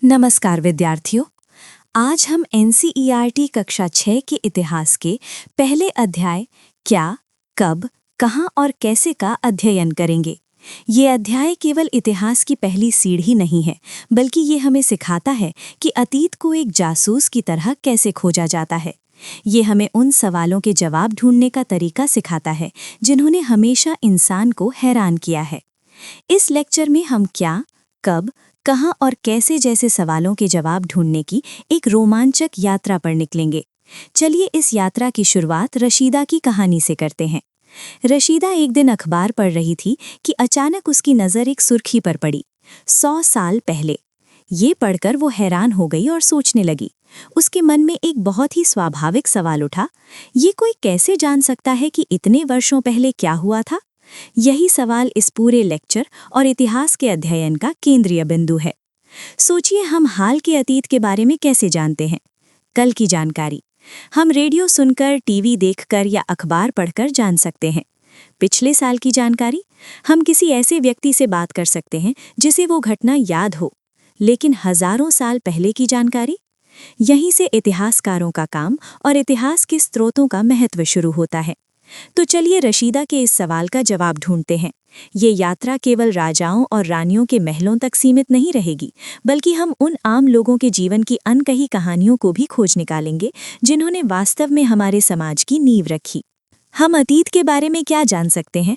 नमस्कार विद्यार्थियों। आज हम एनसीईआरटी कक्षा 6 के इतिहास के पहले अध्याय क्या, कब, कहाँ और कैसे का अध्ययन करेंगे। ये अध्याय केवल इतिहास की पहली सीढ़ी नहीं है, बल्कि ये हमें सिखाता है कि अतीत को एक जासूस की तरह कैसे खोजा जाता है। ये हमें उन सवालों के जवाब ढूंढने का तरीका सिखाता है जिन्होंने हमेशा इंसान को हैरान किया है। इस लेक्चर में हम क्या, कब, कहाँ और कैसे जैसे सवालों के जवाब ढूंढने की एक रोमांचक यात्रा पर निकलेंगे। चलिए इस यात्रा की शुरुआत रशीदा की कहानी से करते हैं। रशीदा एक दिन अखबार पढ़ रही थी कि अचानक उसकी नज़र एक सुर्खी पर पड़ी, 100 साल पहले। ये पढ़कर वो हैरान हो गई और सोचने लगी। उसके मन में एक बहुत ही स्वाभाविक सवाल उठा, ये कोई कैसे जान सकता है कि इतने वर्षों पहले क्या हुआ था? यही सवाल इस पूरे लेक्चर और इतिहास के अध्ययन का केंद्रीय बिंदु है। सोचिए, हम हाल के अतीत के बारे में कैसे जानते हैं? कल की जानकारी हम रेडियो सुनकर, टीवी देखकर या अखबार पढ़कर जान सकते हैं। पिछले साल की जानकारी हम किसी ऐसे व्यक्ति से बात कर सकते हैं जिसे वो घटना याद हो। लेकिन हजारों साल पहले की जानकारी? यहीं से इतिहासकारों का काम और इतिहास के स्रोतों का महत्व शुरू होता है। तो चलिए रशीदा के इस सवाल का जवाब ढूंढते हैं। ये यात्रा केवल राजाओं और रानियों के महलों तक सीमित नहीं रहेगी, बल्कि हम उन आम लोगों के जीवन की अनकही कहानियों को भी खोज निकालेंगे जिन्होंने वास्तव में हमारे समाज की नींव रखी। हम अतीत के बारे में क्या जान सकते हैं?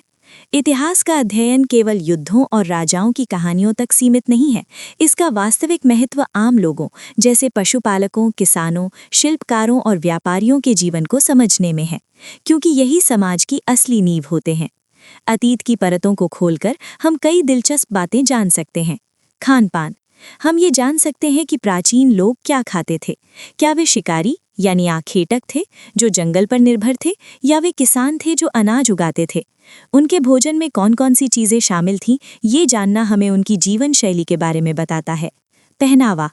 इतिहास का अध्ययन केवल युद्धों और राजाओं की कहानियों तक सीमित नहीं है। इसका वास्तविक महत्व आम लोगों जैसे पशुपालकों, किसानों, शिल्पकारों और व्यापारियों के जीवन को समझने में है, क्योंकि यही समाज की असली नींव होते हैं। अतीत की परतों को खोलकर हम कई दिलचस्प बातें जान सकते हैं। खान पान, हम ये जान सकते हैं कि प्राचीन लोग क्या खाते थे। क्या वे शिकारी यानी आखेटक थे जो जंगल पर निर्भर थे, या वे किसान थे जो अनाज उगाते थे? उनके भोजन में कौन कौन सी चीज़ें शामिल थीं, ये जानना हमें उनकी जीवन शैली के बारे में बताता है। पहनावा,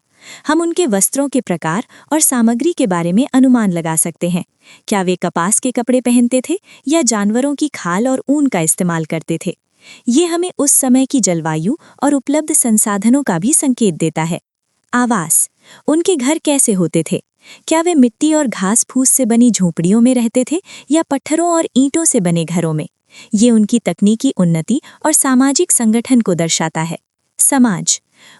हम उनके वस्त्रों के प्रकार और सामग्री के बारे में अनुमान लगा सकते हैं। क्या वे कपास के कपड़े पहनते थे या जानवरों की खाल और ऊन का इस्तेमाल करते थे? ये हमें उस समय की जलवायु और उपलब्ध संसाधनों का भी संकेत देता है। आवास, उनके घर कैसे होते थे? क्या वे मिट्टी और घास फूस से बनी झोपड़ियों में रहते थे या पत्थरों और ईंटों से बने घरों में? ये उनकी तकनीकी उन्नति और सामाजिक संगठन को दर्शाता है। समाज,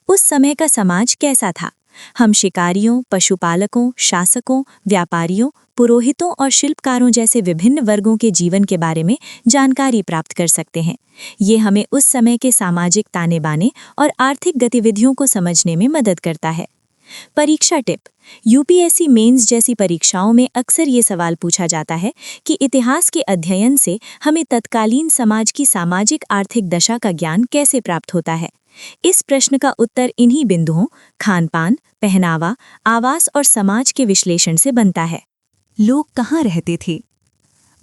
उस समय का समाज कैसा था? हम शिकारियों, पशुपालकों, शासकों, व्यापारियों, पुरोहितों और शिल्पकारों जैसे विभिन्न वर्गों के जीवन के बारे में जानकारी प्राप्त कर सकते हैं। ये हमें उस समय के सामाजिक ताने बाने और आर्थिक गतिविधियों को समझने में मदद करता है। परीक्षा टिप, यूपीएससी मेंस जैसी परीक्षाओं में अक्सर ये सवाल पूछा जाता है कि इतिहास के अध्ययन से हमें तत्कालीन समाज की सामाजिक आर्थिक दशा का ज्ञान कैसे प्राप्त होता है। इस प्रश्न का उत्तर इन्हीं बिंदुओं खान पान, पहनावा, आवास और समाज के विश्लेषण से बनता है। लोग कहाँ रहते थे?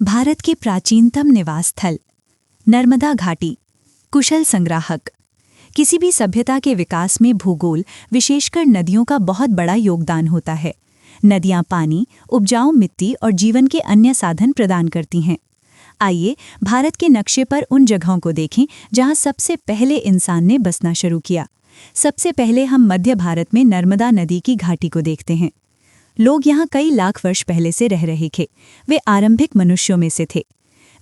भारत के प्राचीनतम निवास स्थल नर्मदा घाटी। कुशल संग्राहक, किसी भी सभ्यता के विकास में भूगोल, विशेषकर नदियों का बहुत बड़ा योगदान होता है। नदियाँ पानी, उपजाऊ मिट्टी और जीवन के अन्य साधन प्रदान करती हैं। आइए भारत के नक्शे पर उन जगहों को देखें जहां सबसे पहले इंसान ने बसना शुरू किया। सबसे पहले हम मध्य भारत में नर्मदा नदी की घाटी को देखते हैं। लोग यहाँ कई लाख वर्ष पहले से रह रहे थे। वे आरंभिक मनुष्यों में से थे।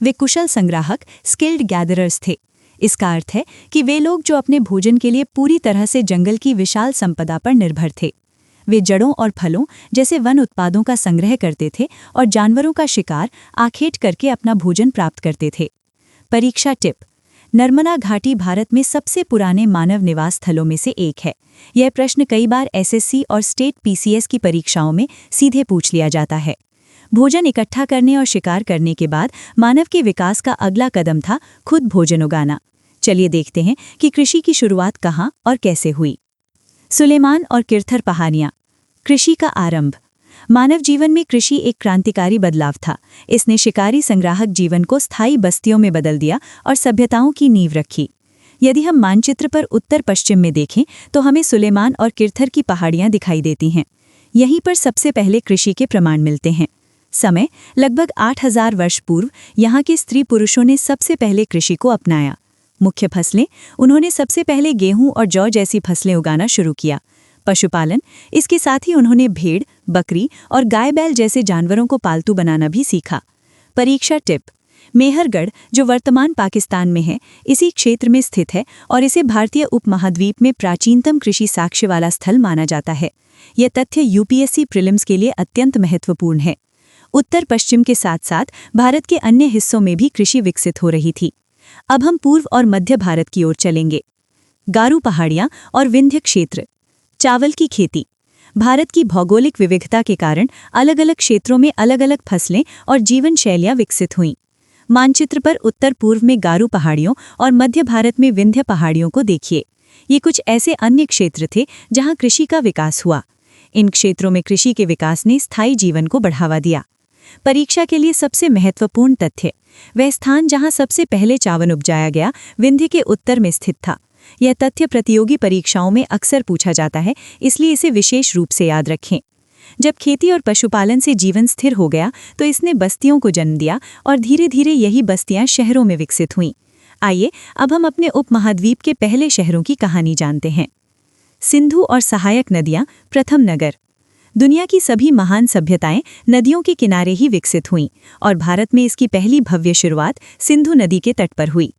वे कुशल संग्राहक, स्किल्ड गैदरर्स थे। इसका अर्थ है कि वे लोग जो अपने भोजन के लिए पूरी तरह से जंगल की विशाल संपदा पर निर्भर थे। वे जड़ों और फलों जैसे वन उत्पादों का संग्रह करते थे और जानवरों का शिकार, आखेट करके अपना भोजन प्राप्त करते थे। परीक्षा टिप, नर्मदा घाटी भारत में सबसे पुराने मानव निवास स्थलों में से एक है। यह प्रश्न कई बार एसएससी और स्टेट पीसीएस की परीक्षाओं में सीधे पूछ लिया जाता है। भोजन इकट्ठा करने और शिकार करने के बाद मानव के विकास का अगला कदम था खुद भोजन उगाना। चलिए देखते हैं कि कृषि की शुरुआत कहाँ और कैसे हुई। सुलेमान और किरथर पहाड़ियाँ। कृषि का आरंभ। मानव जीवन में कृषि एक क्रांतिकारी बदलाव था। इसने शिकारी संग्राहक जीवन को स्थायी बस्तियों में बदल दिया और सभ्यताओं की नींव रखी। यदि हम मानचित्र पर उत्तर पश्चिम में देखें तो हमें सुलेमान और किरथर की पहाड़ियाँ दिखाई देती हैं। यहीं पर सबसे पहले कृषि के प्रमाण मिलते हैं। समय लगभग 8000 वर्ष पूर्व यहाँ के स्त्री पुरुषों ने सबसे पहले कृषि को अपनाया। मुख्य फसलें, उन्होंने सबसे पहले गेहूं और जौ जैसी फसलें उगाना शुरू किया। पशुपालन, इसके साथ ही उन्होंने भेड़, बकरी और गाय बैल जैसे जानवरों को पालतू बनाना भी सीखा। परीक्षा टिप: मेहरगढ़, जो वर्तमान पाकिस्तान में है, इसी क्षेत्र में स्थित है और इसे भारतीय उपमहाद्वीप में प्राचीनतम कृषि साक्ष्य वाला स्थल माना जाता है। यह तथ्य यूपीएससी प्रीलिम्स के लिए अत्यंत महत्वपूर्ण है। उत्तर पश्चिम के साथ साथ भारत के अन्य हिस्सों में भी कृषि विकसित हो रही थी। अब हम पूर्व और मध्य भारत की ओर चलेंगे। गारो पहाड़ियां और विंध्य क्षेत्र। चावल की खेती। भारत की भौगोलिक विविधता के कारण अलग अलग क्षेत्रों में अलग अलग फसलें और जीवन शैलियां विकसित हुईं। मानचित्र पर उत्तर पूर्व में गारो पहाड़ियों और मध्य भारत में विंध्य पहाड़ियों को देखिए। ये कुछ ऐसे अन्य क्षेत्र थे जहां कृषि का विकास हुआ। इन क्षेत्रों में कृषि के विकास ने स्थायी जीवन को बढ़ावा दिया। परीक्षा के लिए सबसे महत्वपूर्ण तथ्य: वह स्थान जहां सबसे पहले चावल उपजाया गया विंध्य के उत्तर में स्थित था। यह तथ्य प्रतियोगी परीक्षाओं में अक्सर पूछा जाता है, इसलिए इसे विशेष रूप से याद रखें। जब खेती और पशुपालन से जीवन स्थिर हो गया तो इसने बस्तियों को जन्म दिया और धीरे धीरे यही बस्तियां शहरों में विकसित हुईं। आइए अब हम अपने उपमहाद्वीप के पहले शहरों की कहानी जानते हैं। सिंधु और सहायक नदियां, प्रथम नगर। दुनिया की सभी महान सभ्यताएं नदियों के किनारे ही विकसित हुईं और भारत में इसकी पहली भव्य शुरुआत सिंधु नदी के तट पर हुई।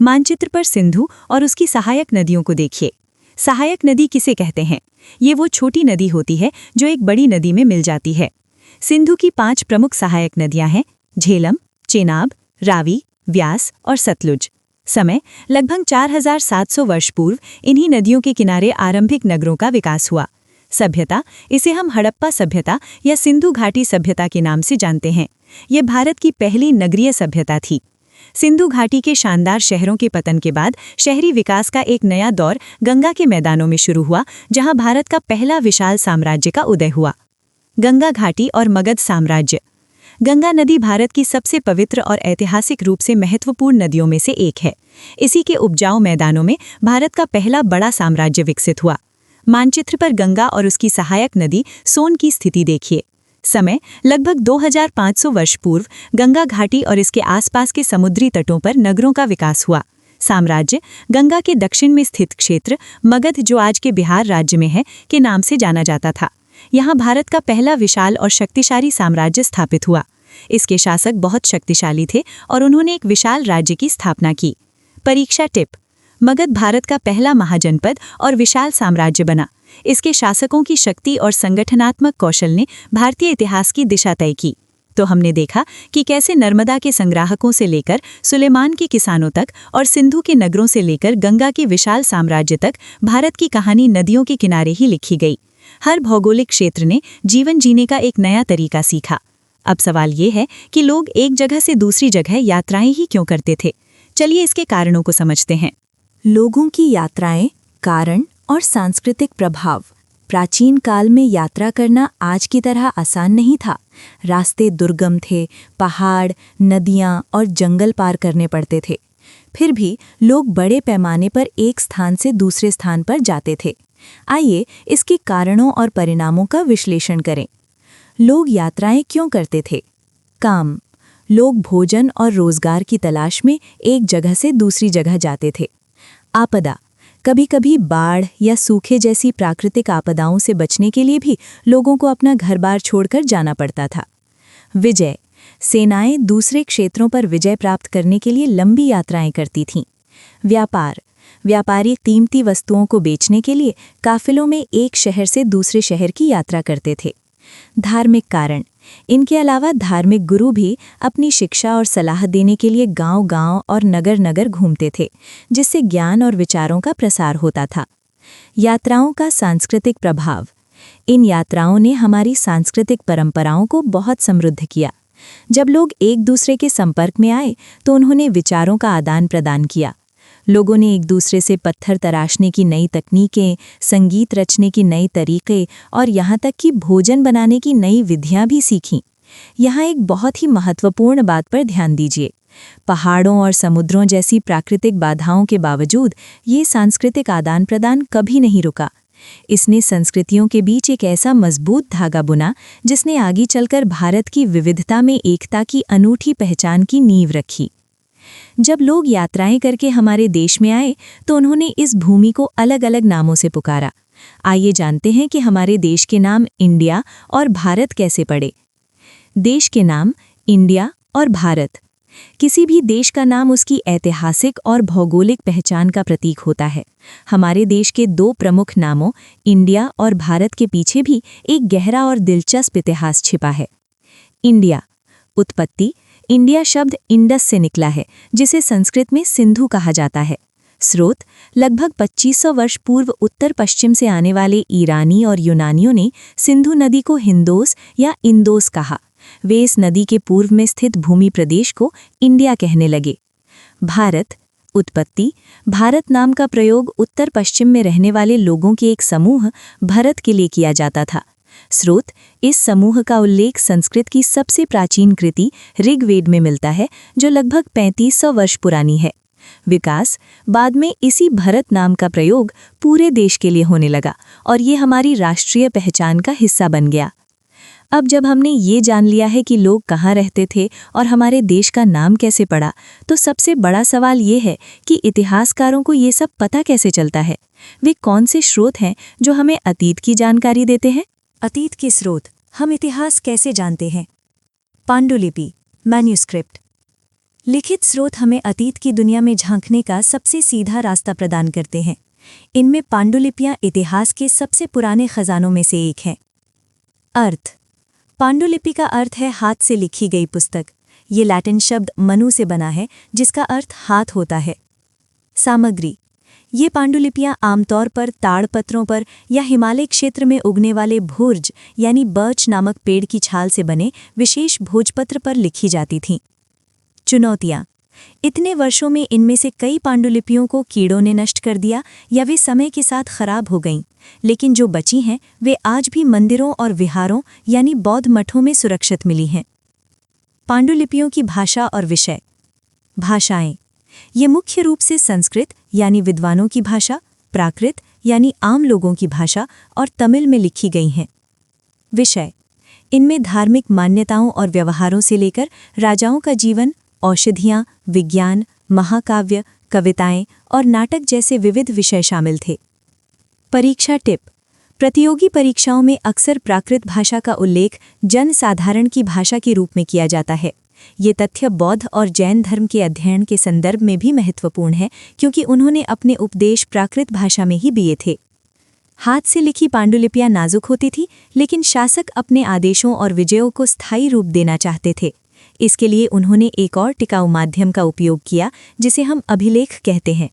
मानचित्र पर सिंधु और उसकी सहायक नदियों को देखिए। सहायक नदी किसे कहते हैं? ये वो छोटी नदी होती है जो एक बड़ी नदी में मिल जाती है। सिंधु की 5 प्रमुख सहायक नदियां हैं: झेलम, चेनाब, रावी, व्यास और सतलुज। समय: लगभग 4700 वर्ष पूर्व इन्हीं नदियों के किनारे आरंभिक नगरों का विकास हुआ। सभ्यता: इसे हम हड़प्पा सभ्यता या सिंधु घाटी सभ्यता के नाम से जानते हैं। यह भारत की पहली नगरीय सभ्यता थी। सिंधु घाटी के शानदार शहरों के पतन के बाद शहरी विकास का एक नया दौर गंगा के मैदानों में शुरू हुआ, जहां भारत का पहला विशाल साम्राज्य का उदय हुआ। गंगा घाटी और मगध साम्राज्य। गंगा नदी भारत की सबसे पवित्र और ऐतिहासिक रूप से महत्वपूर्ण नदियों में से एक है। इसी के उपजाऊ मैदानों में भारत का पहला बड़ा साम्राज्य विकसित हुआ। मानचित्र पर गंगा और उसकी सहायक नदी सोन की स्थिति देखिए। समय: लगभग 2500 वर्ष पूर्व गंगा घाटी और इसके आसपास के समुद्री तटों पर नगरों का विकास हुआ। साम्राज्य: गंगा के दक्षिण में स्थित क्षेत्र मगध, जो आज के बिहार राज्य में है, के नाम से जाना जाता था। यहाँ भारत का पहला विशाल और शक्तिशाली साम्राज्य स्थापित हुआ। इसके शासक बहुत शक्तिशाली थे और उन्होंने एक विशाल राज्य की स्थापना की। परीक्षा टिप: मगध भारत का पहला महाजनपद और विशाल साम्राज्य बना। इसके शासकों की शक्ति और संगठनात्मक कौशल ने भारतीय इतिहास की दिशा तय की। तो हमने देखा कि कैसे नर्मदा के संग्राहकों से लेकर सुलेमान के किसानों तक और सिंधु के नगरों से लेकर गंगा के विशाल साम्राज्य तक भारत की कहानी नदियों के किनारे ही लिखी गई। हर भौगोलिक क्षेत्र ने जीवन जीने का एक नया तरीका सीखा। अब सवाल ये है कि लोग एक जगह से दूसरी जगह यात्राएं ही क्यों करते थे? चलिए इसके कारणों को समझते हैं। लोगों की यात्राएं, कारण और सांस्कृतिक प्रभाव। प्राचीन काल में यात्रा करना आज की तरह आसान नहीं था। रास्ते दुर्गम थे, पहाड़, नदियां और जंगल पार करने पड़ते थे। फिर भी लोग बड़े पैमाने पर एक स्थान से दूसरे स्थान पर जाते थे। आइए इसके कारणों और परिणामों का विश्लेषण करें। लोग यात्राएं क्यों करते थे? काम: लोग भोजन और रोजगार की तलाश में एक जगह से दूसरी जगह जाते थे। आपदा: कभी कभी बाढ़ या सूखे जैसी प्राकृतिक आपदाओं से बचने के लिए भी लोगों को अपना घर-बार छोड़कर जाना पड़ता था। विजय: सेनाएं दूसरे क्षेत्रों पर विजय प्राप्त करने के लिए लंबी यात्राएं करती थीं। व्यापार: व्यापारी कीमती वस्तुओं को बेचने के लिए काफिलों में एक शहर से दूसरे शहर की यात्रा करते थे। धार्मिक कारण: इनके अलावा धार्मिक गुरु भी अपनी शिक्षा और सलाह देने के लिए गांव-गांव और नगर-नगर घूमते थे, जिससे ज्ञान और विचारों का प्रसार होता था। यात्राओं का सांस्कृतिक प्रभाव: इन यात्राओं ने हमारी सांस्कृतिक परंपराओं को बहुत समृद्ध किया। जब लोग एक दूसरे के संपर्क में आए तो उन्होंने विचारों का आदान प्रदान किया। लोगों ने एक दूसरे से पत्थर तराशने की नई तकनीकें, संगीत रचने की नई तरीके और यहाँ तक कि भोजन बनाने की नई विधियाँ भी सीखीं। यहाँ एक बहुत ही महत्वपूर्ण बात पर ध्यान दीजिए। पहाड़ों और समुद्रों जैसी प्राकृतिक बाधाओं के बावजूद ये सांस्कृतिक आदान प्रदान कभी नहीं रुका। इसने संस्कृतियों के बीच एक ऐसा मजबूत धागा बुना जिसने आगे चलकर भारत की विविधता में एकता की अनूठी पहचान की नींव रखी। जब लोग यात्राएं करके हमारे देश में आए तो उन्होंने इस भूमि को अलग अलग नामों से पुकारा। आइए जानते हैं कि हमारे देश के नाम इंडिया और भारत कैसे पड़े। देश के नाम इंडिया और भारत। किसी भी देश का नाम उसकी ऐतिहासिक और भौगोलिक पहचान का प्रतीक होता है। हमारे देश के दो प्रमुख नामों इंडिया और भारत के पीछे भी एक गहरा और दिलचस्प इतिहास छिपा है। इंडिया। उत्पत्ति। इंडिया शब्द इंडस से निकला है, जिसे संस्कृत में सिंधु कहा जाता है। स्रोत। लगभग 2500 वर्ष पूर्व उत्तर पश्चिम से आने वाले ईरानी और यूनानियों ने सिंधु नदी को हिंदोस या इंदोस कहा। वे इस नदी के पूर्व में स्थित भूमि प्रदेश को इंडिया कहने लगे। भारत। उत्पत्ति। भारत नाम का प्रयोग उत्तर पश्चिम में रहने वाले लोगों के एक समूह भरत के लिए किया जाता था। स्रोत। इस समूह का उल्लेख संस्कृत की सबसे प्राचीन कृति ऋग्वेद में मिलता है, जो लगभग 3500 वर्ष पुरानी है। विकास। बाद में इसी भरत नाम का प्रयोग पूरे देश के लिए होने लगा और ये हमारी राष्ट्रीय पहचान का हिस्सा बन गया। अब जब हमने ये जान लिया है कि लोग कहाँ रहते थे और हमारे देश का नाम कैसे पड़ा, तो सबसे बड़ा सवाल ये है कि इतिहासकारों को ये सब पता कैसे चलता है। वे कौन से स्रोत हैं जो हमें अतीत की जानकारी देते हैं? अतीत के स्रोत। हम इतिहास कैसे जानते हैं? पांडुलिपि, मैन्युस्क्रिप्ट। लिखित स्रोत हमें अतीत की दुनिया में झांकने का सबसे सीधा रास्ता प्रदान करते हैं। इनमें पांडुलिपियां इतिहास के सबसे पुराने खजानों में से एक हैं। अर्थ। पांडुलिपि का अर्थ है हाथ से लिखी गई पुस्तक। ये लैटिन शब्द मनु से बना है, जिसका अर्थ हाथ होता है। सामग्री। ये पांडुलिपियां आमतौर पर ताड़पत्रों पर या हिमालय क्षेत्र में उगने वाले भोर्ज यानी बर्च नामक पेड़ की छाल से बने विशेष भोजपत्र पर लिखी जाती थीं। चुनौतियां। इतने वर्षों में इनमें से कई पांडुलिपियों को कीड़ों ने नष्ट कर दिया या वे समय के साथ खराब हो गईं, लेकिन जो बची हैं वे आज भी मंदिरों और विहारों यानी बौद्ध मठों में सुरक्षित मिली हैं। पांडुलिपियों की भाषा और विषय। भाषाएं। ये मुख्य रूप से संस्कृत यानी विद्वानों की भाषा, प्राकृत यानी आम लोगों की भाषा और तमिल में लिखी गई हैं। विषय। इनमें धार्मिक मान्यताओं और व्यवहारों से लेकर राजाओं का जीवन, औषधियाँ, विज्ञान, महाकाव्य, कविताएं और नाटक जैसे विविध विषय शामिल थे। परीक्षा टिप। प्रतियोगी परीक्षाओं में अक्सर प्राकृत भाषा का उल्लेख जनसाधारण की भाषा के रूप में किया जाता है। ये तथ्य बौद्ध और जैन धर्म के अध्ययन के संदर्भ में भी महत्वपूर्ण है, क्योंकि उन्होंने अपने उपदेश प्राकृत भाषा में ही दिए थे। हाथ से लिखी पांडुलिपियां नाजुक होती थी, लेकिन शासक अपने आदेशों और विजयों को स्थायी रूप देना चाहते थे। इसके लिए उन्होंने एक और टिकाऊ माध्यम का उपयोग किया, जिसे हम अभिलेख कहते हैं।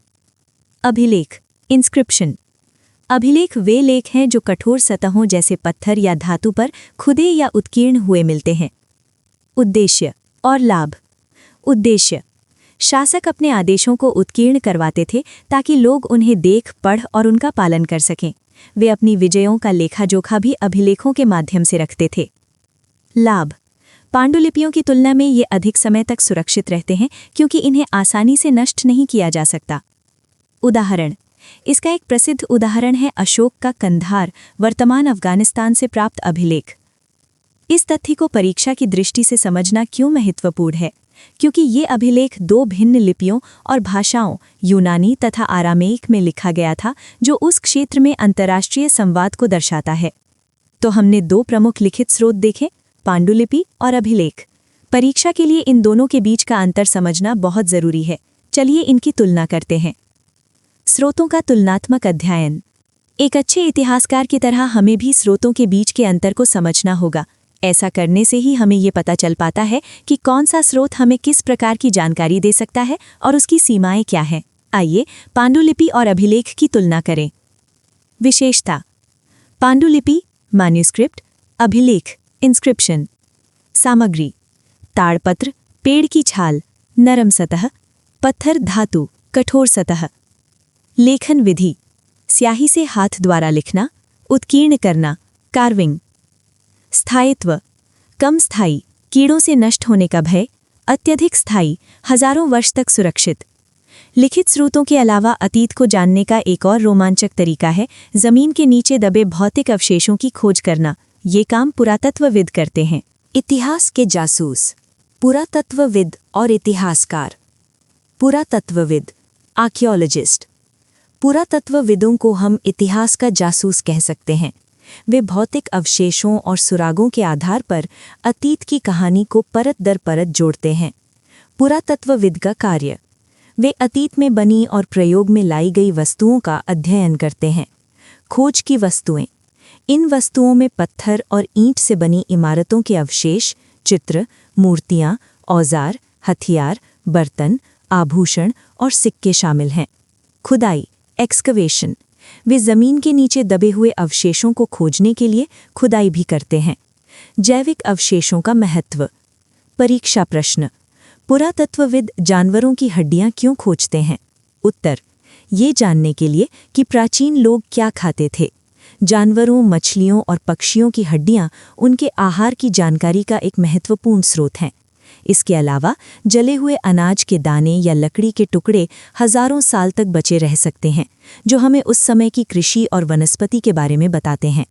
अभिलेख, इंस्क्रिप्शन। अभिलेख वे लेख हैं जो कठोर सतहों जैसे पत्थर या धातु पर खुदे या उत्कीर्ण हुए मिलते हैं। उद्देश्य और लाभ। उद्देश्य। शासक अपने आदेशों को उत्कीर्ण करवाते थे ताकि लोग उन्हें देख, पढ़ और उनका पालन कर सकें। वे अपनी विजयों का लेखा-जोखा भी अभिलेखों के माध्यम से रखते थे। लाभ। पांडुलिपियों की तुलना में ये अधिक समय तक सुरक्षित रहते हैं, क्योंकि इन्हें आसानी से नष्ट नहीं किया जा सकता। उदाहरण। इसका एक प्रसिद्ध उदाहरण है अशोक का कंधार, वर्तमान अफगानिस्तान से प्राप्त अभिलेख। इस तथ्य को परीक्षा की दृष्टि से समझना क्यों महत्वपूर्ण है, क्योंकि ये अभिलेख दो भिन्न लिपियों और भाषाओं यूनानी तथा आरामेइक में लिखा गया था, जो उस क्षेत्र में अंतर्राष्ट्रीय संवाद को दर्शाता है। तो हमने दो प्रमुख लिखित स्रोत देखे, पांडुलिपि और अभिलेख। परीक्षा के लिए इन दोनों के बीच का अंतर समझना बहुत जरूरी है। चलिए इनकी तुलना करते हैं। स्रोतों का तुलनात्मक अध्ययन। एक अच्छे इतिहासकार की तरह हमें भी स्रोतों के बीच के अंतर को समझना होगा। ऐसा करने से ही हमें ये पता चल पाता है कि कौन सा स्रोत हमें किस प्रकार की जानकारी दे सकता है और उसकी सीमाएं क्या हैं। आइए पांडुलिपि और अभिलेख की तुलना करें। विशेषता। पांडुलिपि, मैन्युस्क्रिप्ट। अभिलेख, इंस्क्रिप्शन। सामग्री। ताड़पत्र, पेड़ की छाल, नरम सतह। पत्थर, धातु, कठोर सतह। लेखन विधि। स्याही से हाथ द्वारा लिखना, उत्कीर्ण करना, कार्विंग। स्थायित्व। कम स्थायी, कीड़ों से नष्ट होने का भय। अत्यधिक स्थायी, हजारों वर्ष तक सुरक्षित। लिखित स्रोतों के अलावा अतीत को जानने का एक और रोमांचक तरीका है जमीन के नीचे दबे भौतिक अवशेषों की खोज करना। ये काम पुरातत्वविद करते हैं। इतिहास के जासूस। पुरातत्वविद और इतिहासकार। पुरातत्वविद, आर्कियोलॉजिस्ट। पुरातत्वविदों को हम इतिहास का जासूस कह सकते हैं। वे भौतिक अवशेषों और सुरागों के आधार पर अतीत की कहानी को परत दर परत जोड़ते हैं। पुरातत्वविद का कार्य: वे अतीत में बनी और प्रयोग में लाई गई वस्तुओं का अध्ययन करते हैं। खोज की वस्तुएं: इन वस्तुओं में पत्थर और ईंट से बनी इमारतों के अवशेष, चित्र, मूर्तियां, औजार, हथियार, बर्तन, आभूषण और सिक्के शामिल हैं। खुदाई एक्सकवेशन: वे जमीन के नीचे दबे हुए अवशेषों को खोजने के लिए खुदाई भी करते हैं। जैविक अवशेषों का महत्व। परीक्षा प्रश्न: पुरातत्वविद जानवरों की हड्डियां क्यों खोजते हैं? उत्तर: ये जानने के लिए कि प्राचीन लोग क्या खाते थे। जानवरों, मछलियों और पक्षियों की हड्डियां उनके आहार की जानकारी का एक महत्वपूर्ण स्रोत हैं। इसके अलावा जले हुए अनाज के दाने या लकड़ी के टुकड़े हजारों साल तक बचे रह सकते हैं, जो हमें उस समय की कृषि और वनस्पति के बारे में बताते हैं।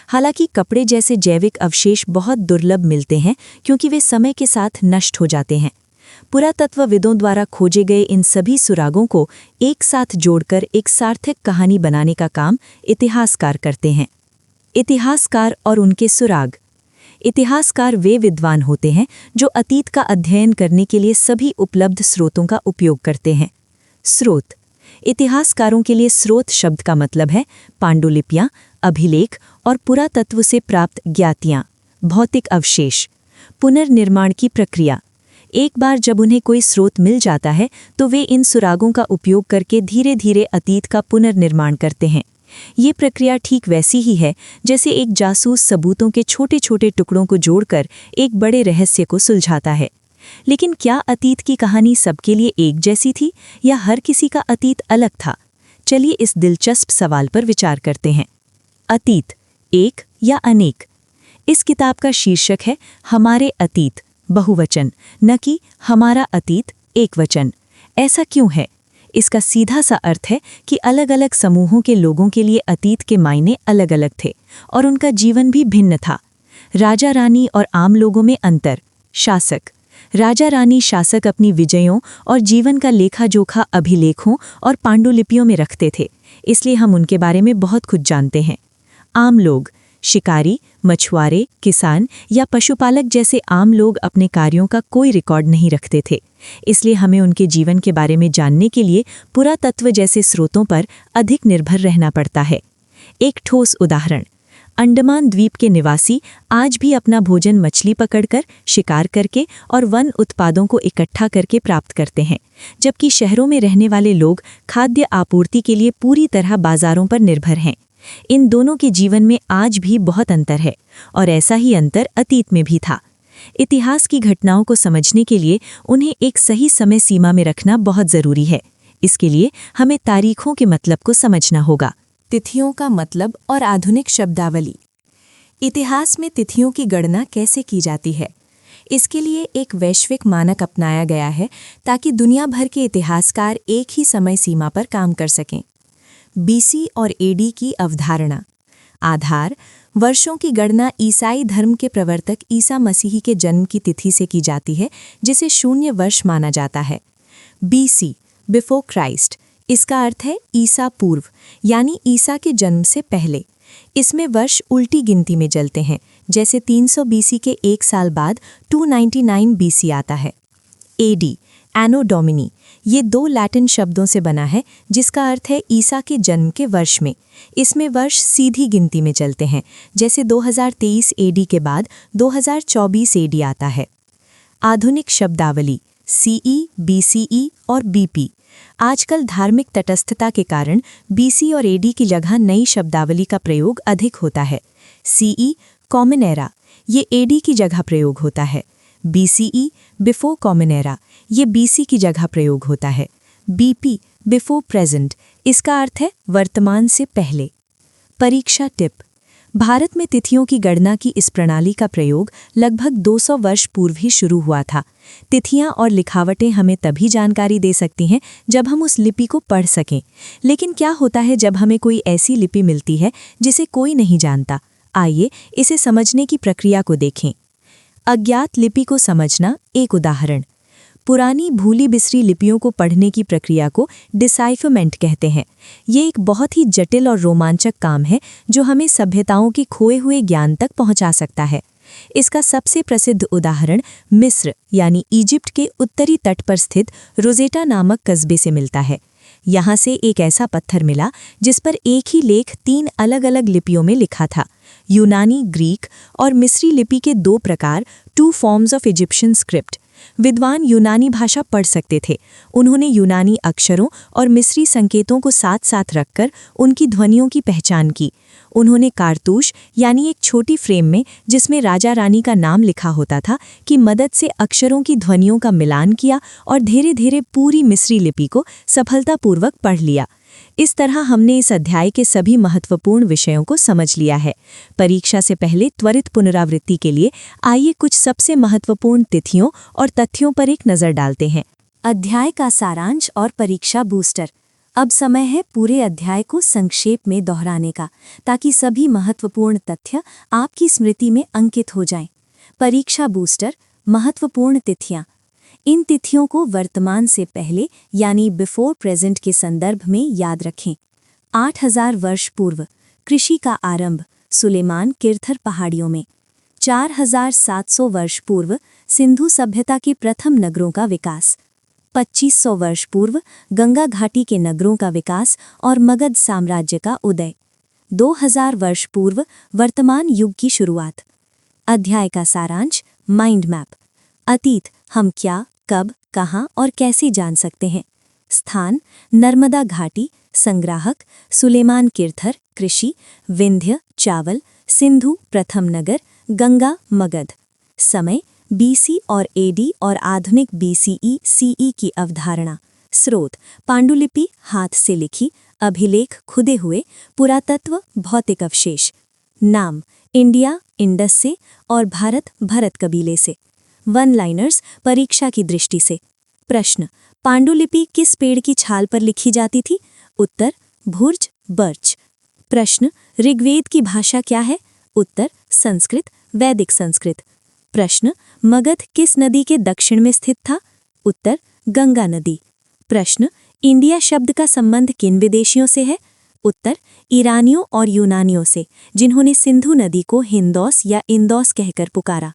हालांकि कपड़े जैसे जैविक अवशेष बहुत दुर्लभ मिलते हैं क्योंकि वे समय के साथ नष्ट हो जाते हैं। पुरातत्वविदों द्वारा खोजे गए इन सभी सुरागों को एक साथ जोड़कर एक सार्थक कहानी बनाने का काम इतिहासकार करते हैं। इतिहासकार और उनके सुराग। इतिहासकार वे विद्वान होते हैं जो अतीत का अध्ययन करने के लिए सभी उपलब्ध स्रोतों का उपयोग करते हैं। स्रोत: इतिहासकारों के लिए स्रोत शब्द का मतलब है पांडुलिपियां, अभिलेख और पुरातत्व से प्राप्त ज्ञातियां, भौतिक अवशेष। पुनर्निर्माण की प्रक्रिया: एक बार जब उन्हें कोई स्रोत मिल जाता है तो वे इन सुरागों का उपयोग करके धीरे धीरे अतीत का पुनर्निर्माण करते हैं। ये प्रक्रिया ठीक वैसी ही है जैसे एक जासूस सबूतों के छोटे छोटे टुकड़ों को जोड़कर एक बड़े रहस्य को सुलझाता है। लेकिन क्या अतीत की कहानी सबके लिए एक जैसी थी या हर किसी का अतीत अलग था? चलिए इस दिलचस्प सवाल पर विचार करते हैं। अतीत, एक या अनेक? इस किताब का शीर्षक है हमारे अतीत, बहुवचन, न कि हमारा अतीत, एकवचन। ऐसा क्यों है? इसका सीधा सा अर्थ है कि अलग अलग समूहों के लोगों के लिए अतीत के मायने अलग अलग थे और उनका जीवन भी भिन्न था। राजा रानी और आम लोगों में अंतर। शासक: राजा रानी शासक अपनी विजयों और जीवन का लेखा जोखा अभिलेखों और पांडुलिपियों में रखते थे, इसलिए हम उनके बारे में बहुत कुछ जानते हैं। आम लोग: शिकारी, मछुआरे, किसान या पशुपालक जैसे आम लोग अपने कार्यों का कोई रिकॉर्ड नहीं रखते थे, इसलिए हमें उनके जीवन के बारे में जानने के लिए पुरातत्व जैसे स्रोतों पर अधिक निर्भर रहना पड़ता है। एक ठोस उदाहरण: अंडमान द्वीप के निवासी आज भी अपना भोजन मछली पकड़कर, शिकार करके और वन उत्पादों को इकट्ठा करके प्राप्त करते हैं, जबकि शहरों में रहने वाले लोग खाद्य आपूर्ति के लिए पूरी तरह बाजारों पर निर्भर हैं। इन दोनों के जीवन में आज भी बहुत अंतर है और ऐसा ही अंतर अतीत में भी था। इतिहास की घटनाओं को समझने के लिए उन्हें एक सही समय सीमा में रखना बहुत ज़रूरी है। इसके लिए हमें तारीखों के मतलब को समझना होगा। तिथियों का मतलब और आधुनिक शब्दावली। इतिहास में तिथियों की गणना कैसे की जाती है? इसके लिए एक वैश्विक मानक अपनाया गया है ताकि दुनिया भर के इतिहासकार एक ही समय सीमा पर काम कर सकें। बीसी और एडी की अवधारणा। आधार: वर्षों की गणना ईसाई धर्म के प्रवर्तक ईसा मसीह के जन्म की तिथि से की जाती है, जिसे 0 वर्ष माना जाता है। बीसी, बिफोर क्राइस्ट, इसका अर्थ है ईसा पूर्व, यानी ईसा के जन्म से पहले। इसमें वर्ष उल्टी गिनती में चलते हैं, जैसे 300 बीसी के एक साल बाद 299 बीसी आता है। एडी, एनो डोमिनी, ये 2 लैटिन शब्दों से बना है जिसका अर्थ है ईसा के जन्म के वर्ष में। इसमें वर्ष सीधी गिनती में चलते हैं, जैसे 2023 एडी के बाद 2024 एडी आता है। आधुनिक शब्दावली: सीई, बीसीई और बीपी। आजकल धार्मिक तटस्थता के कारण बीसी और एडी की जगह नई शब्दावली का प्रयोग अधिक होता है। सीई, कॉमन एरा, ये एडी की जगह प्रयोग होता है। बीसीई, बिफोर कॉमन एरा, ये बीसी की जगह प्रयोग होता है। बीपी, बिफोर प्रेजेंट, इसका अर्थ है वर्तमान से पहले। परीक्षा टिप: भारत में तिथियों की गणना की इस प्रणाली का प्रयोग लगभग 200 वर्ष पूर्व ही शुरू हुआ था। तिथियां और लिखावटें हमें तभी जानकारी दे सकती हैं जब हम उस लिपि को पढ़ सकें। लेकिन क्या होता है जब हमें कोई ऐसी लिपि मिलती है जिसे कोई नहीं जानता? आइए इसे समझने की प्रक्रिया को देखें। अज्ञात लिपि को समझना एक उदाहरण। पुरानी भूली बिसरी लिपियों को पढ़ने की प्रक्रिया को डिसाइफरमेंट कहते हैं। ये एक बहुत ही जटिल और रोमांचक काम है जो हमें सभ्यताओं के खोए हुए ज्ञान तक पहुंचा सकता है। इसका सबसे प्रसिद्ध उदाहरण मिस्र यानी इजिप्ट के उत्तरी तट पर स्थित रोजेटा नामक कस्बे से मिलता है। यहाँ से एक ऐसा पत्थर मिला जिस पर एक ही लेख 3 अलग-अलग लिपियों में लिखा था। यूनानी, ग्रीक और मिस्री लिपि के 2 प्रकार, 2 फॉर्म्स ऑफ इजिप्शियन स्क्रिप्ट। विद्वान यूनानी भाषा पढ़ सकते थे। उन्होंने यूनानी अक्षरों और मिस्री संकेतों को साथ साथ रखकर उनकी ध्वनियों की पहचान की। उन्होंने कारतूश यानी एक छोटी फ्रेम में जिसमें राजा रानी का नाम लिखा होता था की मदद से अक्षरों की ध्वनियों का मिलान किया और धीरे धीरे पूरी मिस्री लिपि को सफलतापूर्वक पढ़ लिया। इस तरह हमने इस अध्याय के सभी महत्वपूर्ण विषयों को समझ लिया है। परीक्षा से पहले त्वरित पुनरावृत्ति के लिए आइए कुछ सबसे महत्वपूर्ण तिथियों और तथ्यों पर एक नज़र डालते हैं। अध्याय का सारांश और परीक्षा बूस्टर। अब समय है पूरे अध्याय को संक्षेप में दोहराने का, ताकि सभी महत्वपूर्ण तथ्य आपकी स्मृति में अंकित हो जाएं। परीक्षा बूस्टर, महत्वपूर्ण तिथियां। इन तिथियों को वर्तमान से पहले यानी बिफोर प्रेजेंट के संदर्भ में याद रखें। 8000 वर्ष पूर्व कृषि का आरंभ सुलेमान किर्थर पहाड़ियों में। 4700 वर्ष पूर्व सिंधु सभ्यता के प्रथम नगरों का विकास। 2500 वर्ष पूर्व गंगा घाटी के नगरों का विकास और मगध साम्राज्य का उदय। 2000 वर्ष पूर्व वर्तमान युग की शुरुआत। अध्याय का सारांश, माइंड मैप। अतीत, हम क्या, कब, कहाँ और कैसे जान सकते हैं। स्थान, नर्मदा घाटी, संग्राहक सुलेमान किर्थर, कृषि, विंध्य, चावल, सिंधु, प्रथम नगर, गंगा, मगध। समय, बीसी और एडी और आधुनिक बीसीई सीई की अवधारणा। स्रोत, पांडुलिपि, हाथ से लिखी, अभिलेख, खुदे हुए, पुरातत्व, भौतिक अवशेष। नाम, इंडिया, इंडस से और भारत, भरत कबीले से। वन लाइनर्स, परीक्षा की दृष्टि से। प्रश्न, पांडुलिपि किस पेड़ की छाल पर लिखी जाती थी? उत्तर, भुर्ज, बर्च। प्रश्न, ऋग्वेद की भाषा क्या है? उत्तर, संस्कृत, वैदिक संस्कृत। प्रश्न, मगध किस नदी के दक्षिण में स्थित था? उत्तर, गंगा नदी। प्रश्न, इंडिया शब्द का संबंध किन विदेशियों से है? उत्तर, ईरानियों और यूनानियों से, जिन्होंने सिंधु नदी को हिंदौस या इंदौस कहकर पुकारा।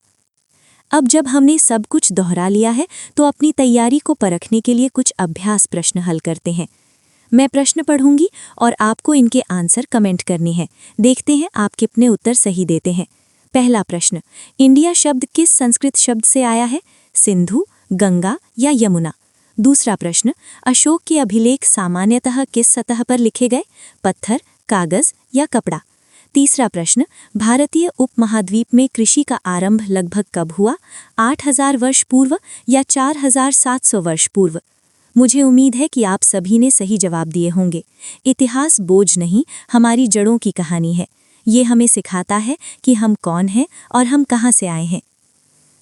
अब जब हमने सब कुछ दोहरा लिया है तो अपनी तैयारी को परखने के लिए कुछ अभ्यास प्रश्न हल करते हैं। मैं प्रश्न पढ़ूंगी और आपको इनके आंसर कमेंट करनी है। देखते हैं आप कितने उत्तर सही देते हैं। पहला प्रश्न, इंडिया शब्द किस संस्कृत शब्द से आया है? सिंधु, गंगा या यमुना? दूसरा प्रश्न, अशोक के अभिलेख सामान्यतः किस सतह पर लिखे गए? पत्थर, कागज या कपड़ा? तीसरा प्रश्न, भारतीय उपमहाद्वीप में कृषि का आरंभ लगभग कब हुआ? 8000 वर्ष पूर्व या 4700 वर्ष पूर्व? मुझे उम्मीद है कि आप सभी ने सही जवाब दिए होंगे। इतिहास बोझ नहीं, हमारी जड़ों की कहानी है। ये हमें सिखाता है कि हम कौन हैं और हम कहाँ से आए हैं।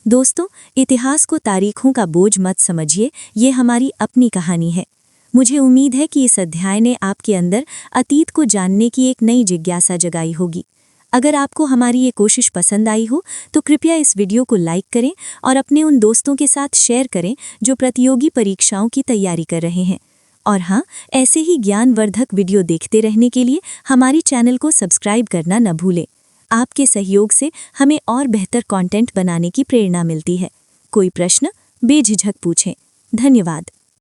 दोस्तों, इतिहास को तारीखों का बोझ मत समझिए, ये हमारी अपनी कहानी है। मुझे उम्मीद है कि इस अध्याय ने आपके अंदर अतीत को जानने की एक नई जिज्ञासा जगाई होगी। अगर आपको हमारी ये कोशिश पसंद आई हो तो कृपया इस वीडियो को लाइक करें और अपने उन दोस्तों के साथ शेयर करें जो प्रतियोगी परीक्षाओं की तैयारी कर रहे हैं। और हाँ, ऐसे ही ज्ञानवर्धक वीडियो देखते रहने के लिए हमारी चैनल को सब्सक्राइब करना न भूलें। आपके सहयोग से हमें और बेहतर कंटेंट बनाने की प्रेरणा मिलती है। कोई प्रश्न बेझिझक पूछें। धन्यवाद।